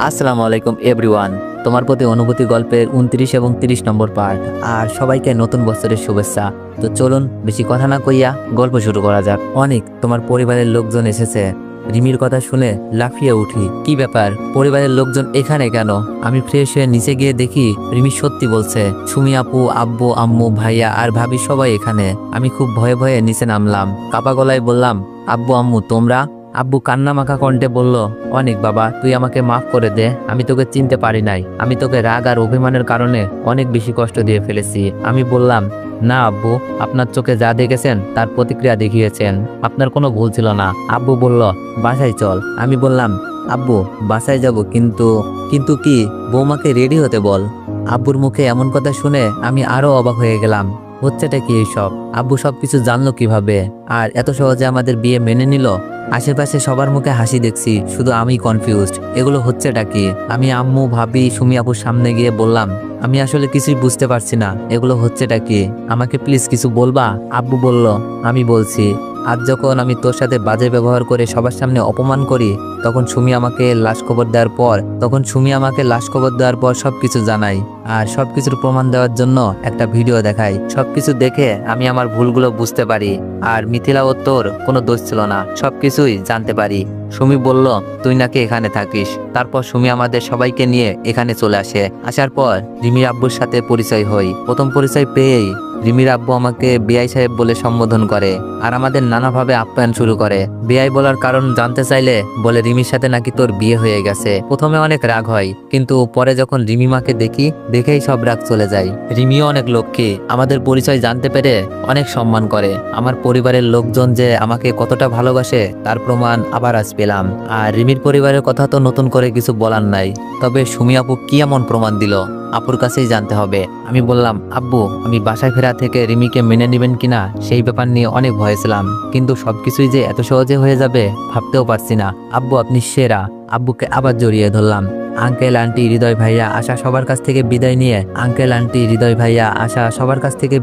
আসসালামু আলাইকুম এভরিওয়ান। তোমার প্রতি অনুভূতি গল্পের 29 এবং 30 নম্বর পার্ট। আর সবাইকে নতুন বছরের শুভেচ্ছা। তো চলুন বেশি কথা না কইয়া গল্প শুরু করা যাক। অনেক তোমার পরিবারের লোকজন এসেছে। রিমির কথা শুনে লাফিয়ে উঠি। কি ব্যাপার, পরিবারের লোকজন এখানে কেন? আমি ফ্রেশ হয়ে নিচে গিয়ে দেখি রিমি সত্যি বলছে। সুমি আপু, আব্বু, আম্মু, ভাইয়া আর ভাবি সবাই এখানে। আমি খুব ভয়ে ভয়ে নিচে নামলাম। কাপা গলায় বললাম, আব্বু আম্মু তোমরা? আব্বু কান্না মাখা কণ্ঠে বলল, অনেক বাবা তুই আমাকে মাফ করে দে, আমি তোকে চিনতে পারি নাই। আমি তোকে রাগ আর অভিমানের কারণে অনেক বেশি কষ্ট দিয়ে ফেলেছি। আমি বললাম, না আব্বু, আপনার চোখে যা দেখেছেন তার প্রতিক্রিয়া দেখিয়েছেন, আপনার কোনো ভুল ছিল না। আব্বু বলল, বাসায় চল। আমি বললাম, আব্বু বাসায় যাব, কিন্তু কিন্তু কি? বৌমাকে রেডি হতে বল। আব্বুর মুখে এমন কথা শুনে আমি আরো অবাক হয়ে গেলাম। হচ্ছেটা কি এইসব? আব্বু সবকিছু জানলো কিভাবে? আর এত সহজে আমাদের বিয়ে মেনে নিল? আশেপাশে সবার মুখে হাসি দেখছি, শুধু আমি কনফিউজড। এগুলো হচ্ছেটা কি? আমি আম্মু, ভাবি, সুমি আপুর সামনে গিয়ে বললাম, আমি আসলে কিছুই বুঝতে পারছি না, এগুলো হচ্ছেটা কি? আমাকে প্লিজ কিছু বলবা? আব্বু বলল, আমি বলছি। আজ যখন আমি তোর সাথে বাজে ব্যবহার করে সবার সামনে অপমান করি, তখন সুমি আমাকে লাশ খবর দেওয়ার পর সবকিছু জানাই। আর সবকিছুর প্রমাণ দেওয়ার জন্য একটা ভিডিও দেখাই। সবকিছু দেখে আমি আমার ভুলগুলো বুঝতে পারি। আর মিথিলা ও তোর কোনো দোষ ছিল না, সবকিছুই জানতে পারি। সুমি বলল, তুই নাকি এখানে থাকিস। তারপর সুমি আমাদের সবাইকে নিয়ে এখানে চলে আসে। আসার পর রিমির আব্বুর সাথে পরিচয় হই। প্রথম পরিচয় পেয়েই রিমির আব্বু আমাকে বিআই সাহেব বলে সম্বোধন করে আর আমাদের নানাভাবে আপ্যায়ন শুরু করে। বিআই বলার কারণ জানতে চাইলে বলে, রিমির সাথে নাকি তোর বিয়ে হয়ে গেছে। প্রথমে অনেক রাগ হয়, কিন্তু পরে যখন রিমি মাকে দেখেই সব রাগ চলে যায়। রিমিও অনেক লক্ষ্মী, আমাদের পরিচয় জানতে পেরে অনেক সম্মান করে। আমার পরিবারের লোকজন যে আমাকে কতটা ভালোবাসে তার প্রমাণ আবার আজ পেলাম। আর রিমির পরিবারের কথা তো নতুন করে কিছু বলার নাই। তবে সুমি আপু কি এমন প্রমাণ দিল, আপুর কাছেই জানতে হবে। আমি বললাম, আব্বু আমি বাসায় ফেরা থেকে রিমিকে মেনে নেবেন কিনা সেই ব্যাপার নিয়ে অনেক ভয় ছিলাম, কিন্তু সবকিছুই যে এত সহজে হয়ে যাবে ভাবতেও পারছি না। আব্বু আপনি সেরা। আব্বুকে আবার জড়িয়ে ধরলাম। আঙ্কেল আন্টি হৃদয় ভাইয়া আশা সবার কাছ থেকে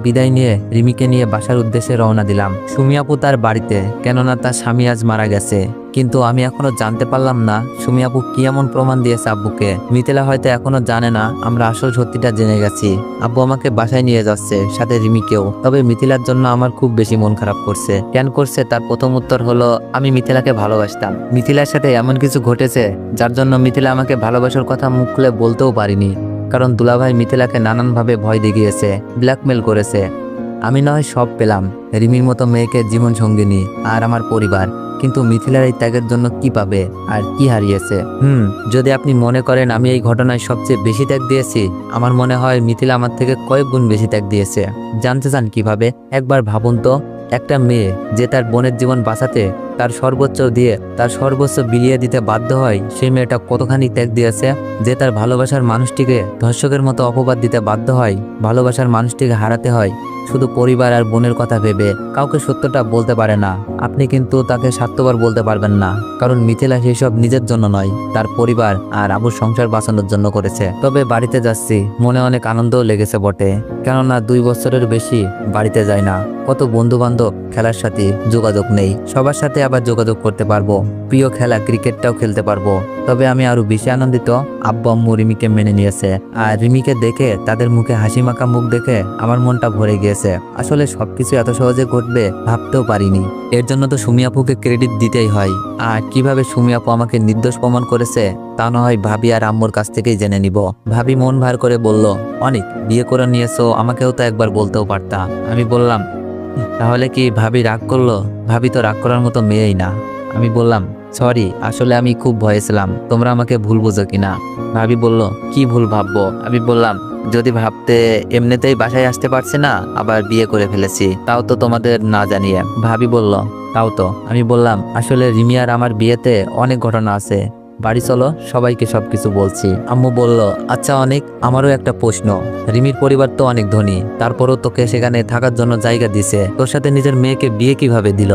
বিদায় নিয়ে রিমিকে নিয়ে বাসার উদ্দেশ্যে রওনা দিলাম। সুমি আপু তার বাড়িতে, কেননা তার স্বামী আজ মারা গেছে। কিন্তু আমি এখনো জানতে পারলাম না সুমি আপু কি এমন প্রমাণ দিয়েছে আব্বুকে। মিথিলা হয়তো এখনো জানে না আমরা আসল সত্যিটা জেনে গেছি। আব্বু আমাকে বাসায় নিয়ে যাচ্ছে, সাথে রিমিকেও। তবে মিথিলার জন্য আমার খুব বেশি মন খারাপ করছে। কেন করছে তার প্রথম উত্তর হলো, আমি মিথিলাকে ভালোবাসতাম। মিথিলার সাথে এমন কিছু ঘটেছে যার জন্য মিথিলা আমাকে ভালোবাসার কথা মুখ খুলে বলতেও পারিনি। কারণ দুলাভাই মিথিলাকে নানানভাবে ভয় দেখিয়েছে, ব্ল্যাকমেল করেছে। আমি নয় সব পেলাম, রিমির মতো মেয়েকে জীবন সঙ্গিনী আর আমার পরিবার, কিন্তু মিথিলার এই ত্যাগের জন্য কি পাবে আর কি হারিয়েছে? যদি আপনি মনে করেন আমি এই ঘটনায় সবচেয়ে বেশি ত্যাগ দিয়েছি, আমার মনে হয় মিথিলা আমার থেকে কয়েক গুণ বেশি ত্যাগ দিয়েছে। জানতে চান কিভাবে? একবার ভাবুন তো, একটা মেয়ে যে তার বোনের জীবন বাঁচাতে তার সর্বোচ্চ বিলিয়ে দিতে বাধ্য হয়, সেই মেয়েটা কতখানি ত্যাগ দিয়েছে। যে তার ভালোবাসার মানুষটিকে ধর্ষকের মতো অপবাদ দিতে বাধ্য হয়, ভালোবাসার মানুষটিকে হারাতে হয় শুধু পরিবার আর বোনের কথা ভেবে, কাউকে সত্যটা বলতে পারে না। আপনি কিন্তু তাকে স্বার্থপর বলতে পারবেন না, কারণ মিথিলা সেসব নিজের জন্য নয়, তার পরিবার আর আবুর সংসার বাঁচানোর জন্য করেছে। তবে বাড়িতে যাচ্ছি, মনে অনেক আনন্দও লেগেছে বটে, কেননা 2 বছরের বেশি বাড়িতে যায় না। কত বন্ধু বান্ধব, খেলার সাথে যোগাযোগ নেই, সবার সাথে আবার যোগাযোগ করতে পারবো, প্রিয় খেলা ক্রিকেটটাও খেলতে পারবো। তবে আমি আরো বেশি আনন্দিত আব্বু আম্মু রিমিকে মেনে নিয়েছে। আর রিমিকে দেখে, তাদের মুখে হাসি মাখা মুখ দেখে আমার মনটা ভরে গিয়েছে। আসলে সবকিছু এত সহজে ঘটবে ভাবতেও পারিনি। এর জন্য তো সুমি আপুকে ক্রেডিট দিতেই হয়। আর কিভাবে সুমি আপু আমাকে নির্দোষ প্রমাণ করেছে তা না হয় ভাবি আর আম্মুর কাছ থেকেই জেনে নিব। ভাবি মন ভার করে বলল, অনেক বিয়ে করে নিয়েছো, আমাকেও তো একবার বলতেও পারতা। আমি বললাম, তাহলে কি ভাবি রাগ করলো? ভাবি তো রাগ করার মতো মেয়েই না। আমি বললাম, সরি, আসলে আমি খুব ভয়ে ছিলাম তোমরা আমাকে ভুল বোঝো কিনা। ভাবি বলল, কি ভুল ভাববো? আমি বললাম, যদি ভাবতে এমনিতেই বাসায় আসতে পারছি না, আবার বিয়ে করে ফেলেছি, তাও তো তোমাদের না জানিয়ে। ভাবি বলল, তাও তো। আমি বললাম, আসলে রিমি আর আমার বিয়েতে অনেক ঘটনা আছে, বাড়ি চলো, সবাইকে সবকিছু বলছি। আম্মু বলল, আচ্ছা অনেক, আমারও একটা প্রশ্ন। রিমির পরিবার তো অনেক ধনী, তারপরও তোকে সেখানে থাকার জন্য জায়গা দিছে, তোর সাথে নিজের মেয়েকে বিয়ে কিভাবে দিল?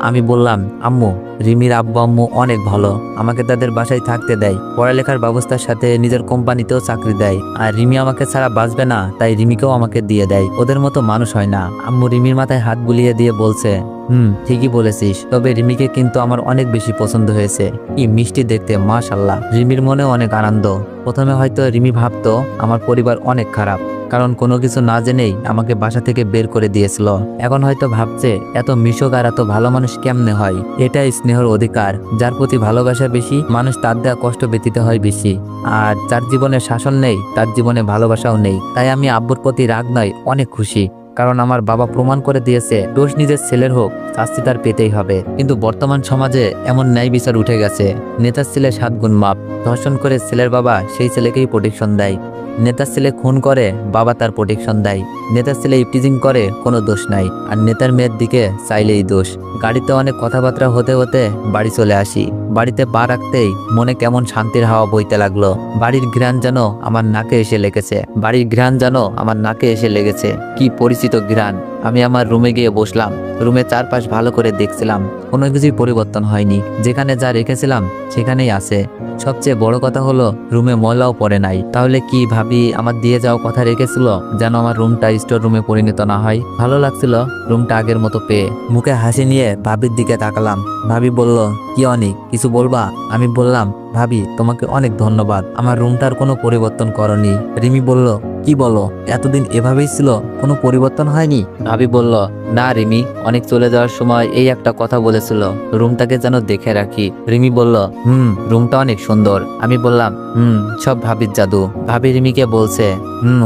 আমি বললাম, আম্মু, রিমির আব্বু আম্মু অনেক ভালো, আমাকে তাদের বাসায় থাকতে দেয়, পড়ালেখার ব্যবস্থার সাথে নিজের কোম্পানিতেও চাকরি দেয়, আর রিমি আমাকে ছাড়া বাঁচবে না, তাই রিমিকেও আমাকে দিয়ে দেয়। ওদের মতো মানুষ হয় না। আম্মু রিমির মাথায় হাত বুলিয়ে দিয়ে বলছে, ঠিকই বলেছিস, তবে রিমিকে কিন্তু আমার অনেক বেশি পছন্দ হয়েছে। কি মিষ্টি দেখতে, মাশাআল্লাহ। রিমির মনে অনেক আনন্দ। প্রথমে হয়তো রিমি ভাবতো আমার পরিবার অনেক খারাপ, কারণ কোনো কিছু না জেনেই আমাকে বাসা থেকে বের করে দিয়েছিল। এখন হয়তো ভাবছে এত মিশক আর এত ভালো মানুষ কেমনে হয়। এটাই স্নেহর অধিকার। যার প্রতি ভালোবাসা বেশি, মানুষ তার দেওয়া কষ্ট ব্যতীত হয় বেশি। আর যার জীবনে শাসন নেই, তার জীবনে ভালোবাসাও নেই। তাই আমি আব্বুর প্রতি রাগ নয়, অনেক খুশি। কারণ আমার বাবা প্রমাণ করে দিয়েছে, দোষ নিজের ছেলের হোক, শাস্তি তার পেতেই হবে। কিন্তু বর্তমান সমাজে এমন ন্যায় বিচার উঠে গেছে। নেতার ছেলে 7 গুণ মাপ। ধর্ষণ করে ছেলের বাবা সেই ছেলেকেই প্রোটেকশন দেয়। নেতার ছেলে খুন করে, বাবা তার প্রোটেকশন দেয়। নেতার ছেলে ইপটিজিং করে, কোনো দোষ নাই। আর নেতার মেয়ের দিকে চাইলেই দোষ। গাড়িতে অনেক কথাবার্তা হতে হতে বাড়ি চলে আসি। বাড়িতে পা রাখতেই মনে কেমন শান্তির হাওয়া বইতে লাগলো। বাড়ির ঘ্রাণ যেন আমার নাকে এসে লেগেছে। বাড়ির ঘ্রাণ যেন আমার নাকে এসে লেগেছে। কি পরিচিত ঘ্রাণ। আমি আমার রুমে গিয়ে বসলাম। রুমে চারপাশ ভালো করে দেখছিলাম, কোনো কিছুই পরিবর্তন হয়নি। যেখানে যা রেখেছিলাম সেখানেই আছে। সবচেয়ে বড় কথা হলো রুমে ময়লাও পড়ে নাই। তাহলে কি ভাবি আমার দিয়ে যাওয়া কথা রেখেছিল, যেন আমার রুমটা স্টোর রুমে পরিণত না হয়। ভালো লাগছিল রুমটা আগের মতো পেয়ে। মুখে হাসি নিয়ে ভাবির দিকে তাকালাম। ভাবি বলল, কি অনেক, কিছু বলবা? আমি বললাম, ভাবি তোমাকে অনেক ধন্যবাদ, আমার রুমটার কোনো পরিবর্তন করনি। রিমি বলল, কি বলো, এতদিন এভাবেই ছিল, কোনো পরিবর্তন হয়নি? ভাবি বলল, না রিমি, অনেক চলে যাওয়ার সময় এই একটা কথা বলেছিল, রুমটাকে যেন দেখে রাখি। রিমি বলল, রুমটা অনেক সুন্দর। আমি বললাম, সব ভাবির জাদু। ভাবি রিমিকে বলছে,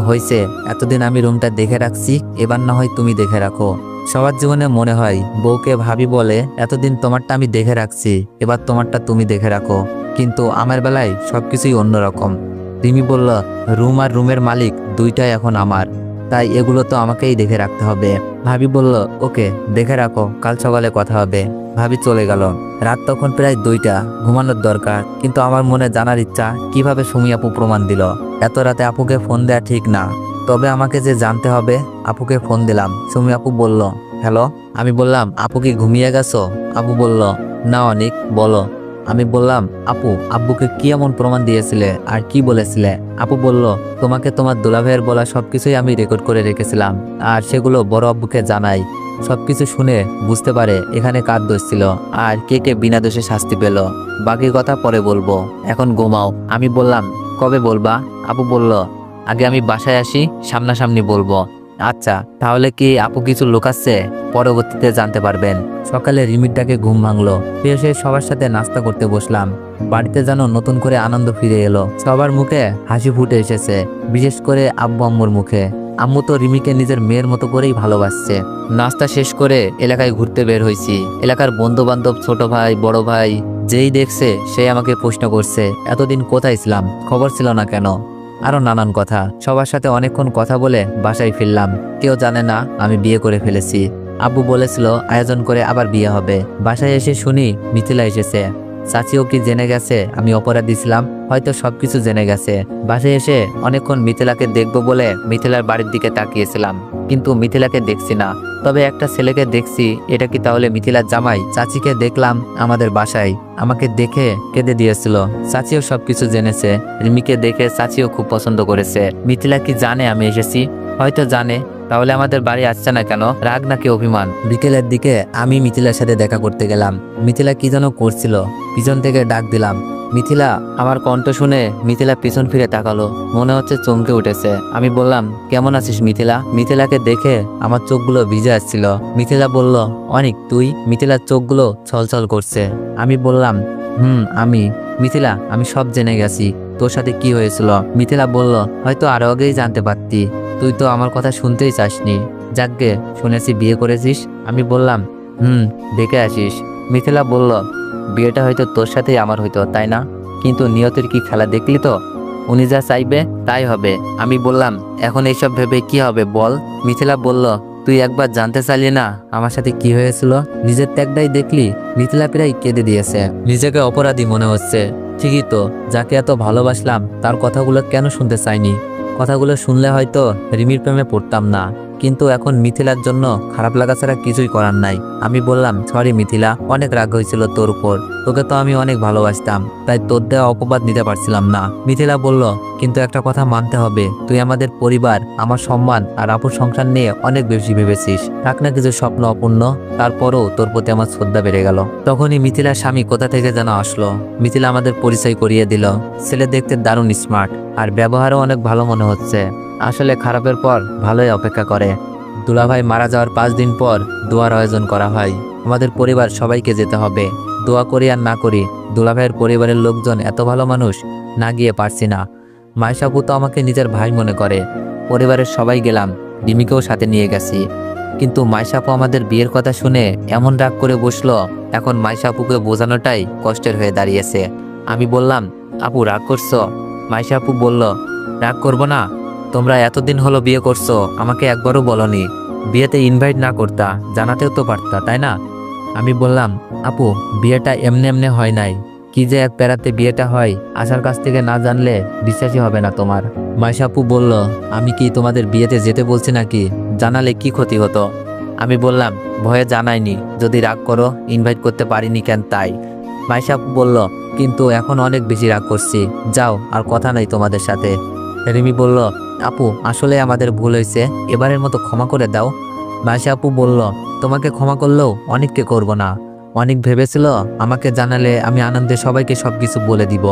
হয়েছে, এতদিন আমি রুমটা দেখে রাখছি, এবার না হয় তুমি দেখে রাখো। সবার জীবনে মনে হয় বউকে ভাবি বলে, এতদিন তোমারটা আমি দেখে রাখছি, এবার তোমারটা তুমি দেখে রাখো। কিন্তু আমার বেলায় সবকিছুই অন্যরকম। রিমি বলল, রুম আর রুমের মালিক দুইটাই এখন আমার, তাই এগুলো তো আমাকেই দেখে রাখতে হবে। ভাবি বলল, ওকে, দেখে রাখো, কাল সকালে কথা হবে। ভাবি চলে গেল। রাত তখন প্রায় 2টা, ঘুমানোর দরকার। কিন্তু আমার মনে জানার ইচ্ছা, কিভাবে সুমি আপু প্রমাণ দিল। এত রাতে আপুকে ফোন দেয়া ঠিক না, তবে আমাকে যে জানতে হবে। আপুকে ফোন দিলাম। সুমি আপু বলল, হ্যালো। আমি বললাম, আপু কি ঘুমিয়ে গেছো? আপু বলল, না অনিক, বলো। আমি বললাম, আপু, আব্বুকে কি এমন প্রমাণ দিয়েছিলে আর কি বলেছিলে? আপু বলল, তোমাকে তোমার দুলাভাইয়ের বলা সবকিছুই আমি রেকর্ড করে রেখেছিলাম, আর সেগুলো বড় আব্বুকে জানাই। সবকিছু শুনে বুঝতে পারে এখানে কার দোষ ছিল আর কে কে বিনা দোষে শাস্তি পেল। বাকি কথা পরে বলবো, এখন ঘুমাও। আমি বললাম, কবে বলবা? আপু বলল, আগে আমি বাসায় আসি, সামনাসামনি বলবো। আচ্ছা, তাহলে কি আপু কিছু লুকাচ্ছে? পরবর্তীতে জানতে পারবেন। সকালে রিমির ডাকে ঘুম ভাঙলো। ফিরে এসে সবার সাথে নাস্তা করতে বসলাম। বাড়িতে যেন নতুন করে আনন্দ ফিরে এলো। সবার মুখে হাসি ফুটে এসেছে, বিশেষ করে আব্বু আম্মুর মুখে। আম্মু তো রিমিকে নিজের মেয়ের মতো করেই ভালোবাসছে। নাস্তা শেষ করে এলাকায় ঘুরতে বের হয়েছি। এলাকার বন্ধু বান্ধব, ছোট ভাই, বড় ভাই, যেই দেখছে সেই আমাকে প্রশ্ন করছে, এতদিন কোথায় ছিলাম, খবর ছিল না কেন? আরো নানান কথা। সবার সাথে অনেকক্ষণ কথা বলে বাসায় ফিরলাম। কেউ জানে না আমি বিয়ে করে ফেলেছি। আব্বু বলেছিল আয়োজন করে আবার বিয়ে হবে। বাসায় এসে শুনি মিথিলা এসেছে। চাচিও কি জেনে গেছে আমি অপরাধী ছিলাম? হয়তো সবকিছু জেনে গেছে। বাসায় এসে অনেকক্ষণ মিথিলাকে দেখবো বলে মিথিলার বাড়ির দিকে তাকিয়েছিলাম, কিন্তু মিথিলাকে দেখছি না। তবে একটা ছেলেকে দেখছি। এটা কি তাহলে মিথিলার জামাই? চাচিকে দেখলাম আমাদের বাসায়, আমাকে দেখে কেঁদে দিয়েছিল। চাচিও সবকিছু জেনেছে। রিমিকে দেখে চাচিও খুব পছন্দ করেছে। মিথিলা কি জানে আমি এসেছি? হয়তো জানে। তাহলে আমাদের বাড়ি আসছে না কেন? রাগ নাকি অভিমান? বিকেলের দিকে আমি মিথিলার সাথে দেখা করতে গেলাম। মিথিলা কি যেন করছিল, পিছন থেকে ডাক দিলাম, মিথিলা। আমার কণ্ঠ শুনে মিথিলা পিছন ফিরে তাকালো, মনে হচ্ছে চমকে উঠেছে। আমি বললাম, কেমন আছিস মিথিলা? মিথিলাকে দেখে আমার চোখগুলো ভিজে আসছিল। মিথিলা বলল, অনিক তুই? মিথিলার চোখগুলো ছলছল করছে। আমি বললাম, আমি। মিথিলা, আমি সব জেনে গেছি, তোর সাথে কি হয়েছিল। মিথিলা বলল, হয়তো আরো আগেই জানতে পারতি, তুই তো আমার কথা শুনতেই চাসনি। যাকগে, শুনেছি বিয়ে করেছিস। আমি বললাম, দেখে আসিস। মিথিলা বলল, বিয়েটা হয়তো তোর সাথেই আমার হইতো, তাই না? কিন্তু নিয়তের কি খেলা দেখলি তো, উনি যা চাইবে তাই হবে। আমি বললাম, এখন এইসব ভেবে কি হবে বল। মিথিলা বলল, তুই একবার জানতে চাইলি না আমার সাথে কি হয়েছিল? নিজের ত্যাগটাই দেখলি। মিথিলা প্রায় কেঁদে দিয়েছে। নিজেকে অপরাধী মনে হচ্ছে। ঠিকই তো, যাকে এত ভালোবাসলাম তার কথাগুলো কেন শুনতে চাইনি? কথাগুলো শুনলে হয়তো রিমির প্রেমে পড়তাম না। কিন্তু এখন মিথিলার জন্য খারাপ লাগা ছাড়া কিছুই করার নাই। আমি বললাম, সরি মিথিলা, অনেক রাগ হয়েছিল তোর উপর। তোকে তো আমি অনেক ভালোবাসতাম, তাই তোর দেওয়া অপবাদ নিতে পারছিলাম না। মিথিলা বলল, কিন্তু একটা কথা মানতে হবে, তুই আমাদের পরিবার, আমার সম্মান আর আপুর সংসার নিয়ে অনেক বেশি ভেবেছিস। থাক না কিছু স্বপ্ন অপূর্ণ, তারপরও তোর প্রতি আমার শ্রদ্ধা বেড়ে গেল। তখনই মিথিলার স্বামী কোথা থেকে যেন আসলো। মিথিলা আমাদের পরিচয় করিয়ে দিল। ছেলে দেখতে দারুণ স্মার্ট আর ব্যবহারও অনেক ভালো মনে হচ্ছে। আসলে খারাপের পর ভালোই অপেক্ষা করে। দুলাভাই মারা যাওয়ার 5 দিন পর দোয়ার আয়োজন করা হয়। আমাদের পরিবার সবাইকে যেতে হবে। দোয়া করি আর না করি, দুলাভাইয়ের পরিবারের লোকজন এত ভালো মানুষ, না গিয়ে পারছি না। মাইশাপু তো আমাকে নিজের ভাই মনে করে। পরিবারের সবাই গেলাম, রিমিকেও সাথে নিয়ে গেছি। কিন্তু মাইশাপু আমাদের বিয়ের কথা শুনে এমন রাগ করে বসলো, এখন মাইশাপুকে বোঝানোটাই কষ্টের হয়ে দাঁড়িয়েছে। আমি বললাম, আপু রাগ করছো? মাইশাপু বলল, রাগ করবো না? তোমরা এতদিন হলো বিয়ে করছো, আমাকে একবারও বলনি। বিয়েতে ইনভাইট না করতা, জানাতেও তো পারতা, তাই না? আমি বললাম, আপু বিয়েটা এমনি এমনি হয় নাই, কি যে এক প্যারাতে বিয়েটা হয়, আশার কাছ থেকে না জানলে বিশ্বাসই হবে না তোমার। মাইশাপু বলল, আমি কি তোমাদের বিয়েতে যেতে বলছি নাকি? জানালে কি ক্ষতি হতো? আমি বললাম, ভয়ে জানাইনি, যদি রাগ করো ইনভাইট করতে পারিনি কেন তাই। মাইশাপু বলল, কিন্তু এখন অনেক বেশি রাগ করছি, যাও আর কথা নাই তোমাদের সাথে। রিমি বলল, আপু আসলে আমাদের ভুল হয়েছে, এবারের মতো ক্ষমা করে দাও। মাইশা আপু বলল, তোমাকে ক্ষমা করলেও অনেককে করব না। অনেক ভেবেছিল আমাকে জানালে আমি আনন্দে সবাইকে সবকিছু বলে দিব।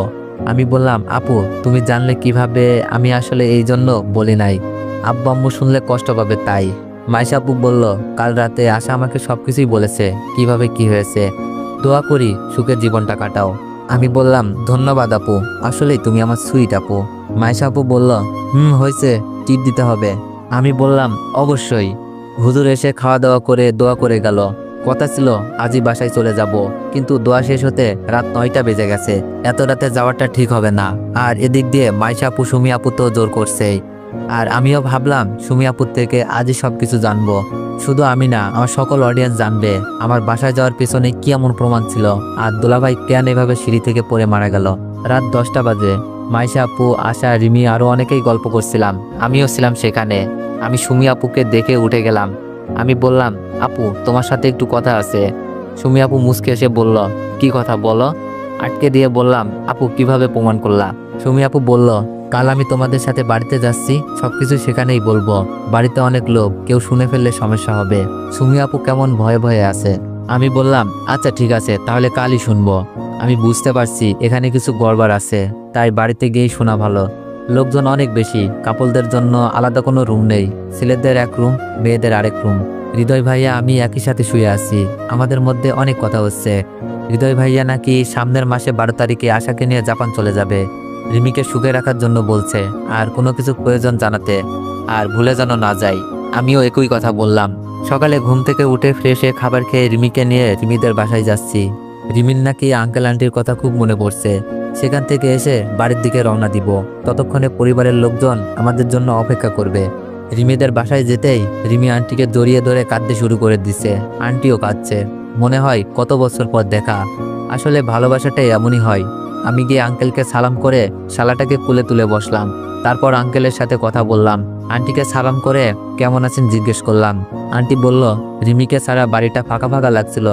আমি বললাম, আপু তুমি জানলে কিভাবে? আমি আসলে এই জন্য বলি নাই, আব্বু আম্মু শুনলে কষ্ট পাবে তাই। মাইশা আপু বলল, কাল রাতে আশা আমাকে সবকিছুই বলেছে, কিভাবে কি হয়েছে। দোয়া করি সুখের জীবনটা কাটাও। আমি বললাম, ধন্যবাদ আপু, আসলেই তুমি আমার সুইট আপু। মাইশা আপু বলল, হয়েছে, টিপ দিতে হবে। আমি বললাম, অবশ্যই। হুজুর এসে খাওয়া দাওয়া করে দোয়া করে গেল। কথা ছিল আজই বাসায় চলে যাব, কিন্তু দোয়া শেষ হতে রাত 9টা বেজে গেছে। এত রাতে যাওয়াটা ঠিক হবে না। আর এদিক দিয়ে মাইশা আপু সুমি আপু তো জোর করছে। আর আমিও ভাবলাম সুমি আপুর থেকে আজই সবকিছু জানবো। শুধু আমি না, আমার সকল অডিয়েন্স জানবে আমার বাসায় যাওয়ার পেছনে কি এমন প্রমাণ ছিল, আর দুলাভাই কেন এভাবে সিঁড়ি থেকে পড়ে মারা গেল। রাত 10টা বাজে। মাইশা আপু, আশা, রিমি আরো অনেকেই গল্প করছিলাম, আমিও ছিলাম সেখানে। আমি সুমি আপুকে দেখে উঠে গেলাম। আমি বললাম, আপু তোমার সাথে একটু কথা আছে। সুমি আপু মুচকে এসে বলল, কি কথা বলো। আটকে দিয়ে বললাম, আপু কিভাবে প্রমাণ করলা? সুমি আপু বলল, কাল আমি তোমাদের সাথে বাড়িতে যাচ্ছি, সবকিছু সেখানেই বলবো। বাড়িতে অনেক লোক, কেউ শুনে ফেললে সমস্যা হবে। সুমি আপু কেমন ভয়ে ভয়ে আছে। আমি বললাম, আচ্ছা ঠিক আছে, তাহলে কালই শুনবো। আমি বুঝতে পারছি এখানে কিছু গড়বড় আছে, তাই বাড়িতে গিয়েই শোনা ভালো। লোকজন অনেক বেশি, কাপলদের জন্য আলাদা কোনো রুম নেই। ছেলেদের এক রুম, মেয়েদের আরেক রুম। হৃদয় ভাইয়া আমি একই সাথে শুয়ে আছি, আমাদের মধ্যে অনেক কথা হচ্ছে। হৃদয় ভাইয়া নাকি সামনের মাসে 12 তারিখে আশাকে নিয়ে জাপান চলে যাবে। রিমিকে সুখে রাখার জন্য বলছে, আর কোনো কিছু প্রয়োজন জানাতে, আর ভুলে যেন না যাই। আমিও একই কথা বললাম। সকালে ঘুম থেকে উঠে ফ্রেশ হয়ে খাবার খেয়ে রিমিকে নিয়ে রিমিদের বাসায় যাচ্ছি। রিমির নাকি আঙ্কেল আন্টির কথা খুব মনে পড়ছে। সেখান থেকে এসে বাড়ির দিকে রওনা দিব। ততক্ষণে পরিবারের লোকজন আমাদের জন্য অপেক্ষা করবে। রিমিদের বাসায় যেতেই রিমি আন্টিকে জড়িয়ে ধরে কাঁদতে শুরু করে দিছে। আন্টিও কাঁদছে। মনে হয় কত বছর পর দেখা। আসলে ভালোবাসাটাই এমনই হয়। আমি গিয়ে আঙ্কেলকে সালাম করে শালাটাকে কোলে তুলে বসলাম। তারপর আঙ্কেলের সাথে কথা বললাম। আন্টিকে সালাম করে কেমন আছেন জিজ্ঞেস করলাম। আন্টি বলল, রিমিকে ছাড়া বাড়িটা ফাঁকা ফাঁকা লাগছিল।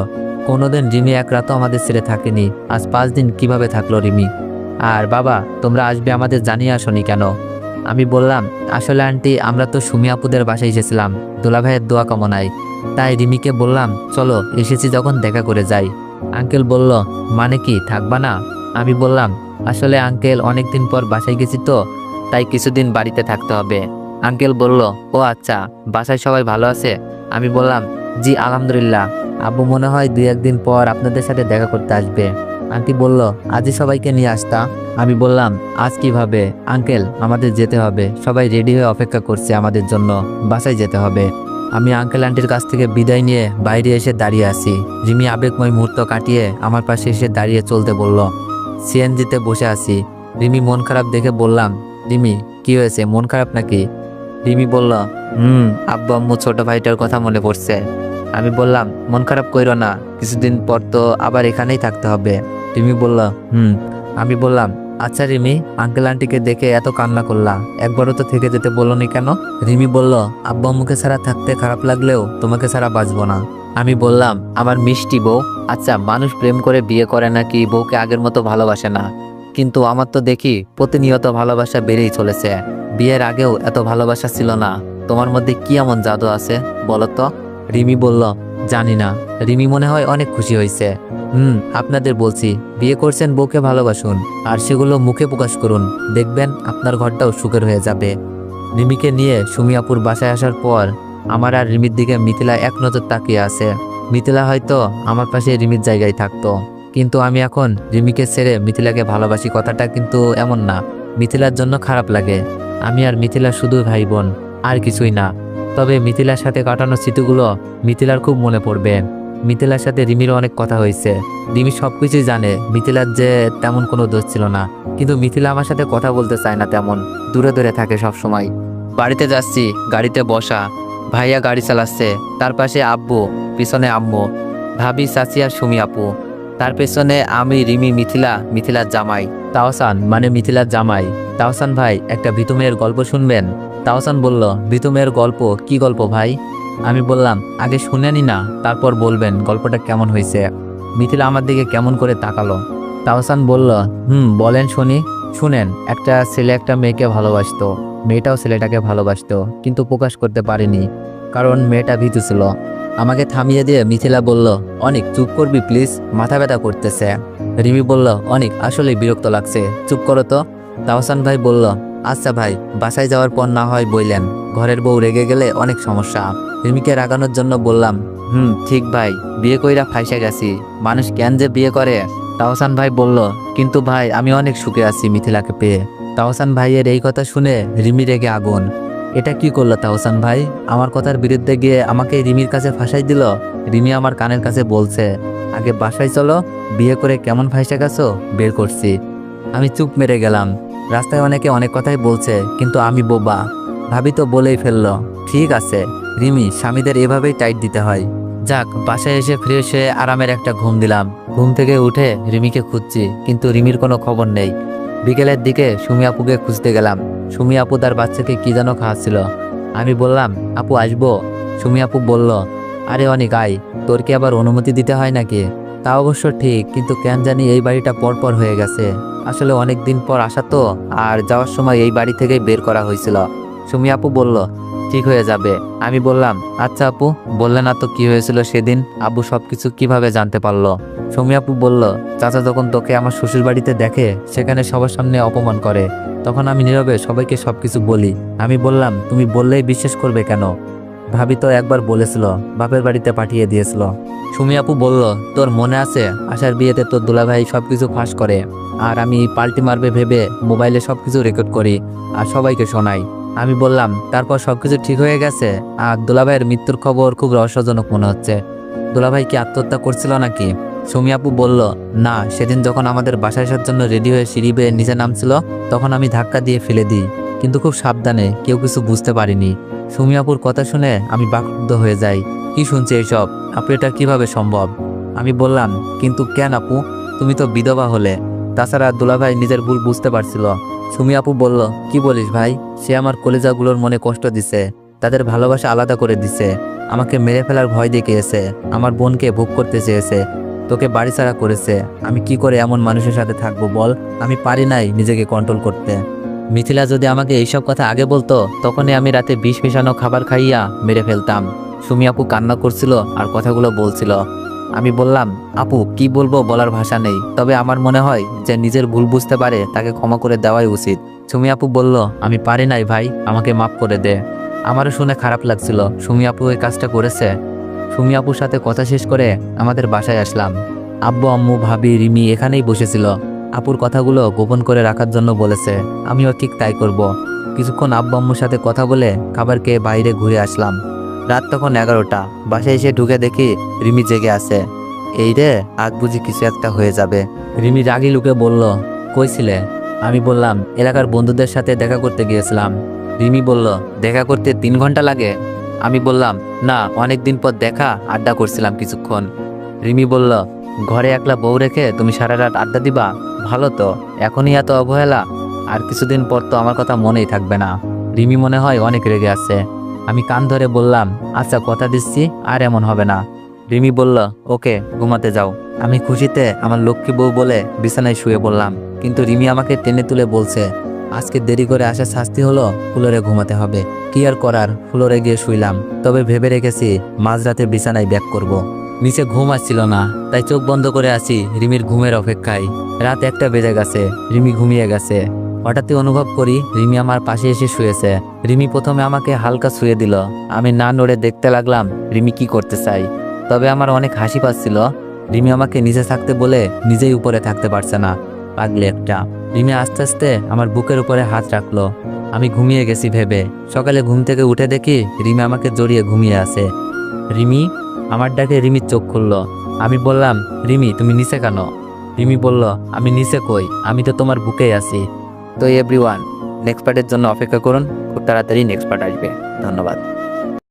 কোনোদিন রিমি এক রাতও আমাদের ছেড়ে থাকেনি, আজ 5 দিন কিভাবে থাকলো রিমি? আর বাবা, তোমরা আসবে আমাদের জানিয়ে আসনি কেন? আমি বললাম, আসলে আন্টি আমরা তো সুমি আপুদের বাসায় এসেছিলাম দুলাভাইয়ের দোয়া কামনায়, তাই রিমিকে বললাম চলো এসেছি যখন দেখা করে যাই। আঙ্কেল বলল, মানে কি থাকবা না? আমি বললাম, আসলে আঙ্কেল অনেকদিন পর বাসায় গেছি তো, তাই কিছুদিন বাড়িতে থাকতে হবে। আঙ্কেল বলল, ও আচ্ছা, বাসায় সবাই ভালো আছে? আমি বললাম, জি আলহামদুলিল্লাহ। আব্বু মনে হয় 2-1 দিন পর আপনাদের সাথে দেখা করতে আসবে। আন্টি বলল, আজই সবাইকে নিয়ে আসতা। আমি বললাম, আজ কিভাবে আঙ্কেল, আমাদের যেতে হবে, সবাই রেডি হয়ে অপেক্ষা করছে আমাদের জন্য, বাসায় যেতে হবে। আমি আঙ্কেল আন্টির কাছ থেকে বিদায় নিয়ে বাইরে এসে দাঁড়িয়ে আছি। রিমি আবেগময় মুহূর্ত কাটিয়ে আমার পাশে এসে দাঁড়িয়ে চলতে বলল। সিএনজিতে বসে আছি। রিমি মন খারাপ দেখে বললাম, রিমি কি হয়েছে, মন খারাপ নাকি? রিমি বলল, আব্বু আম্মু ছোট ভাইটার কথা মনে পড়ছে। আমি বললাম, মন খারাপ কইরো না, কিছুদিন পর তো আবার এখানেই থাকতে হবে। রিমি বলল, আমি বললাম, আচ্ছা রিমি, আঙ্কেল আন্টিকে দেখে এত কান্না করলা, একবারও তো থেকে যেতে বলনি কেন? রিমি বলল, আব্বু আম্মুকে ছাড়া থাকতে খারাপ লাগলেও তোমাকে ছাড়া বাঁচবো না। আমি বললাম, আমার মিষ্টি বউ, আচ্ছা মানুষ প্রেম করে বিয়ে করে নাকি বউকে আগের মতো ভালোবাসে না, কিন্তু আমার তো দেখি প্রতিনিয়ত ভালোবাসা বেড়েই চলেছে। বিয়ের আগেও এত ভালোবাসা ছিল না। তোমার মধ্যে কি এমন জাদু আছে বলো তো? রিমি বলল, জানি না। রিমি মনে হয় অনেক খুশি হয়েছে। আপনাদের বলছি, বিয়ে করছেন বউকে ভালোবাসুন, আর সেগুলো মুখে প্রকাশ করুন, দেখবেন আপনার ঘরটাও সুখের হয়ে যাবে। রিমিকে নিয়ে সুমিয়াপুর বাসায় আসার পর আমার আর রিমির দিকে মিথিলা এক নজর তাকিয়ে আছে। মিথিলা হয়তো আমার পাশে রিমির জায়গায় থাকতো, কিন্তু আমি এখন রিমিকে ছেড়ে মিথিলাকে ভালোবাসি কথাটা কিন্তু এমন না। মিথিলার জন্য খারাপ লাগে। আমি আর মিথিলা শুধু ভাই বোন, আর কিছুই না। তবে মিথিলার সাথে কাটানো স্মৃতিগুলো মিথিলার খুব মনে পড়বে। মিথিলার সাথে রিমিরও অনেক কথা হয়েছে। রিমি সবকিছুই জানে, মিথিলার যে তেমন কোনো দোষ ছিল না, কিন্তু মিথিলা আমার সাথে কথা বলতে চায় না, তেমন দূরে দূরে থাকে সব সময়। বাড়িতে যাচ্ছি, গাড়িতে বসা, ভাইয়া গাড়ি চালাচ্ছে, তার পাশে আব্বু, পিছনে আম্মু, ভাবি, চাচি আর সুমি আপু, তার পেছনে আমি, রিমি, মিথিলা, মিথিলার জামাই তাওসান, মানে মিথিলার জামাই। তাওসান ভাই, একটা ভীতু মেয়ের গল্প শুনবেন? তাওসান বলল, ভীতু মেয়ের গল্প? কি গল্প ভাই? আমি বললাম, আগে শুনেনি না, তারপর বলবেন গল্পটা কেমন হয়েছে। মিথিলা আমার দিকে কেমন করে তাকালো। তাওসান বলল, বলেন শুনি। শুনেন, একটা ছেলে একটা মেয়েকে ভালোবাসতো, মেয়েটাও ছেলেটাকে ভালোবাসতো, কিন্তু প্রকাশ করতে পারেনি, কারণ মেয়েটা ভীতু ছিল। আমাকে থামিয়ে দিয়ে মিথিলা বলল, অনেক চুপ করবি প্লিজ, মাথা ব্যথা করতেছে। রিমি বলল, অনেক আসলেই বিরক্ত লাগছে, চুপ করো তো। তাওসান ভাই বলল, আচ্ছা ভাই, বাসায় যাওয়ার পর না হয় বইলেন, ঘরের বউ রেগে গেলে অনেক সমস্যা। রিমিকে রাগানোর জন্য বললাম, ঠিক ভাই, বিয়ে কইরা ফাইসা গেছি, মানুষ কেন যে বিয়ে করে। তাওসান ভাই বলল, কিন্তু ভাই আমি অনেক সুখে আছি মিথিলাকে পেয়ে। তাওসান ভাইয়ের এই কথা শুনে রিমি রেগে আগুন। এটা কি করলো তাওসান ভাই? আমার কথার বিরুদ্ধে গিয়ে আমাকে রিমির কাছে ফাঁসাই দিল। রিমি আমার কানের কাছে বলছে, আগে বাসায় চলো, বিয়ে করে কেমন ফাঁসা গেছো বের করছি। আমি চুপ মেরে গেলাম। রাস্তায় অনেকে অনেক কথাই বলছে, কিন্তু আমি বোবা, ভাবি তো বলেই ফেললো। ঠিক আছে রিমি, স্বামীদের এভাবেই টাইট দিতে হয়। যাক, বাসায় এসে ফ্রেশ হয়ে আরামের একটা ঘুম দিলাম। ঘুম থেকে উঠে রিমিকে খুঁজছি, কিন্তু রিমির কোনো খবর নেই। বিকেলের দিকে সুমি আপুকে খুঁজতে গেলাম। সুমি আপু তার বাচ্চাকে কি যেন খাওয়াচ্ছিল। আমি বললাম, আপু আসবো? সুমি আপু বলল, আরে অনেক আয়, তোর কি আবার অনুমতি দিতে হয় নাকি? তা অবশ্য ঠিক, কিন্তু কেন জানি এই বাড়িটা পরপর হয়ে গেছে। আসলে অনেক দিন পর আসা তো, আর যাওয়ার সময় এই বাড়ি থেকেই বের করা হয়েছিল। সুমি আপু বলল, ঠিক হয়ে যাবে। আমি বললাম, আচ্ছা আপু, বললে না তো কি হয়েছিল সেদিন, আব্বু সবকিছু কিভাবে জানতে পারলো? সুমি আপু বলল, চাচা যখন তোকে আমার শ্বশুর বাড়িতে দেখে, সেখানে সবার সামনে অপমান করে, তখন আমি নীরবে সবাইকে সবকিছু বলি। আমি বললাম, তুমি বললেই বিশ্বাস করবে কেন? ভাবি তো একবার বলেছিল, বাপের বাড়িতে পাঠিয়ে দিয়েছিল। সুমি আপু বলল, তোর মনে আছে আশার বিয়েতে তোর দুলাভাই সবকিছু ফাঁস করে, আর আমি পাল্টি মারবে ভেবে মোবাইলে সবকিছু রেকর্ড করি আর সবাইকে শোনাই। আমি বললাম, তারপর সবকিছু ঠিক হয়ে গেছে, আর দুলাভাইয়ের মৃত্যুর খবর খুব রহস্যজনক মনে হচ্ছে। দুলাভাই কি আত্মহত্যা করছিল নাকি? সুমি আপু বলল, না, সেদিন যখন আমাদের বাসায় আসার জন্য রেডি হয়ে সিঁড়ি বেয়ে নিচে নামছিল, তখন আমি ধাক্কা দিয়ে ফেলে দিই, কিন্তু খুব সাবধানে, কেউ কিছু বুঝতে পারিনি। সুমি আপুর কথা শুনে আমি বাকরুদ্ধ হয়ে যাই। কি শুনছি এইসব? আপু, এটা কিভাবে সম্ভব? আমি বললাম, কিন্তু কেন আপু, তুমি তো বিধবা হলে। তাছাড়া দুলাভাই নিজের ভুল বুঝতে পারছিল। সুমি আপু বলল, কি বলিস ভাই? সে আমার কলেজাগুলোর মনে কষ্ট দিছে, তাদের ভালোবাসা আলাদা করে দিছে, আমাকে মেরে ফেলার ভয় দেখিয়েছে, আমার বোনকে ভোগ করতে চেয়েছে, তোকে বাড়ি ছাড়া করেছে। আমি কি করে এমন মানুষের সাথে থাকবো বল? আমি পারি নাই নিজেকে কন্ট্রোল করতে। মিথিলা যদি আমাকে এইসব কথা আগে বলতো, তখনই আমি রাতে বিষ মিশানো খাবার খাইয়া মেরে ফেলতাম। সুমি আপু কান্না করছিল আর কথাগুলো বলছিল। আমি বললাম, আপু কি বলবো, বলার ভাষা নেই, তবে আমার মনে হয় যে নিজের ভুল বুঝতে পারে তাকে ক্ষমা করে দেওয়াই উচিত। সুমি আপু বলল, আমি পারি নাই ভাই, আমাকে মাফ করে দে। আমারও শুনে খারাপ লাগছিল, সুমি আপু এই কাজটা করেছে। সুমি আপুর সাথে কথা শেষ করে আমাদের বাসায় আসলাম। আব্বু, আম্মু, ভাবি, রিমি এখানেই বসেছিল। আপুর কথাগুলো গোপন করে রাখার জন্য বলেছে, আমিও ঠিক তাই করব। কিছুক্ষণ আব্বু আম্মুর সাথে কথা বলে খাবার খেয়ে বাইরে ঘুরে আসলাম। রাত তখন 11টা। বাসায় এসে ঢুকে দেখি রিমি জেগে আছে। এই রে, আজ বুঝি কিছু একটা হয়ে যাবে। রিমি রাগি লুকে বলল, কইছিলে? আমি বললাম, এলাকার বন্ধুদের সাথে দেখা করতে গিয়েছিলাম। রিমি বলল, দেখা করতে 3 ঘন্টা লাগে? আমি বললাম, না, অনেক দিন পর দেখা, আড্ডা করছিলাম কিছুক্ষণ। রিমি বলল, ঘরে একলা বউ রেখে তুমি সারা রাত আড্ডা দিবা? ভালো তো, এখনই এত অবহেলা? আর কিছুদিন পর তো আমার কথা মনেই থাকবে না। রিমি মনে হয় অনেক রেগে আছে। আমি কান ধরে বললাম, আচ্ছা কথা দিচ্ছি আর এমন হবে না। রিমি বলল, ওকে ঘুমাতে যাও। আমি খুশিতে আমার লক্ষ্মী বউ বলে বিছানায় শুয়ে পড়লাম, কিন্তু রিমি আমাকে টেনে তুলে বলছে, আজকে দেরি করে আসার শাস্তি হলো ফ্লোরে ঘুমাতে হবে। কি আর করার, ফ্লোরে গিয়ে শুইলাম। তবে ভেবে রেখেছি মাঝরাতে বিছানায় ব্যাক করব। নিচে ঘুম আসছিল না, তাই চোখ বন্ধ করে আছি রিমির ঘুমের অপেক্ষায়। রাত 1টা বেজে গেছে, রিমি ঘুমিয়ে গেছে। হঠাৎই অনুভব করি রিমি আমার পাশে এসে শুয়েছে। রিমি প্রথমে আমাকে হালকা শুয়ে দিল। আমি না নড়ে দেখতে লাগলাম রিমি কি করতে চাই। তবে আমার অনেক হাসি পাচ্ছিল। রিমি আমাকে নিচে থাকতে বলে নিজেই উপরে থাকতে পারছে না, পাগলি একটা। রিমি আস্তে আস্তে আমার বুকের উপরে হাত রাখলো। আমি ঘুমিয়ে গেছি ভেবে সকালে ঘুম থেকে উঠে দেখি রিমি আমাকে জড়িয়ে ঘুমিয়ে আছে। রিমি, আমার ডাকে রিমির চোখ খুললো। আমি বললাম, রিমি তুমি নিচে কেন? রিমি বলল, আমি নিচে কই, আমি তো তোমার বুকেই আছি। তো এভরিওয়ান, নেক্সট পার্টের জন্য অপেক্ষা করুন, খুব তাড়াতাড়ি নেক্সট পার্ট আসবে। ধন্যবাদ।